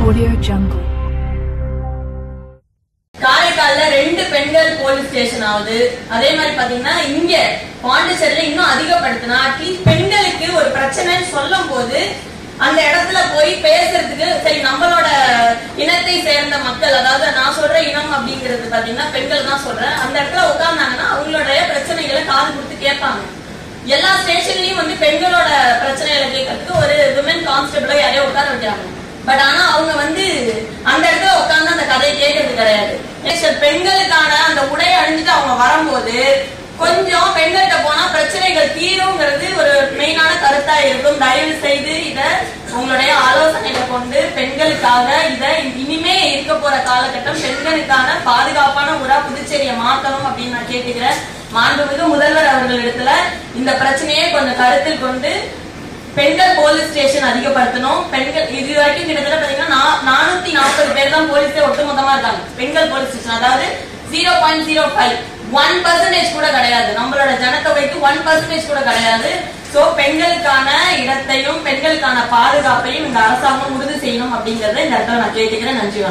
Audio Jungle. காரைக்கால்ல 2 பெண்கள் police station ஆகுது. அதே மாதிரி பாத்தீங்கன்னா இங்க பாண்டிச்சேரியில இன்னும் அதிகப்படுத்தினா அட்லீஸ்ட் பெண்களுக்கு ஒரு பிரச்சனை சொல்லும் போது அந்த இடத்துல போய் பேசுறதுக்கு சரி நம்மளோட இனத்தை சேர்ந்த மக்கள், அதாவது நான் சொல்ற இனம் அப்படிங்கிறது பாத்தீங்கன்னா பெண்கள் தான் சொல்றேன், அந்த இடத்துல உட்கார்ந்தாங்கன்னா அவங்களுடைய பிரச்சனைகளை காது கொடுத்து கேட்பாங்க. எல்லா ஸ்டேஷன்லயும் வந்து பெண்களோட பிரச்சனைகளை கேட்கறதுக்கு ஒரு விமன் கான்ஸ்டபிளோ யாரையோ உட்கார வைக்கிறாங்க. பட் ஆனா அவங்க வந்து அந்த இடத்துல உட்கார்ந்து அந்த கதையை கேட்கறது கிடையாது. பெண்களுக்கான அந்த உடை அணிஞ்சுட்டு அவங்க வரும்போது கொஞ்சம் பெண்கள்கிட்ட போனா பிரச்சனைகள் தீருங்கிறது ஒரு மெயினான கருத்தா இருக்கும். தயவு செய்து இத உங்களுடைய ஆலோசனைகளை கொண்டு பெண்களுக்காக இத இனிமே இருக்க போற காலகட்டம் பெண்களுக்கான பாதுகாப்பான ஊரா புதுச்சேரியை மாற்றணும் அப்படின்னு நான் கேட்டுக்கிறேன். மாண்புமிகு முதல்வர் அவர்கள் இடத்துல இந்த பிரச்சனையை கொஞ்சம் கருத்தில் கொண்டு பெண்கள் போலீஸ் ஸ்டேஷன் அதிகப்படுத்தணும். பெண்கள் இது வரைக்கும் கிட்டத்தட்ட பாத்தீங்கன்னா 440 பேர் தான் போலீஸே ஒட்டுமொத்தமா இருக்காங்க பெண்கள் போலீஸ் ஸ்டேஷன். அதாவது 0.05 1% கூட கிடையாது. நம்மளோட ஜனத்தொகைக்கு 1% கூட கிடையாது. சோ பெண்களுக்கான இடத்தையும் பெண்களுக்கான பாதுகாப்பையும் இந்த அரசாங்கம் உறுதி செய்யணும் அப்படிங்கறத இந்த இடத்துல நான் கேட்டுக்கிறேன். நன்றி.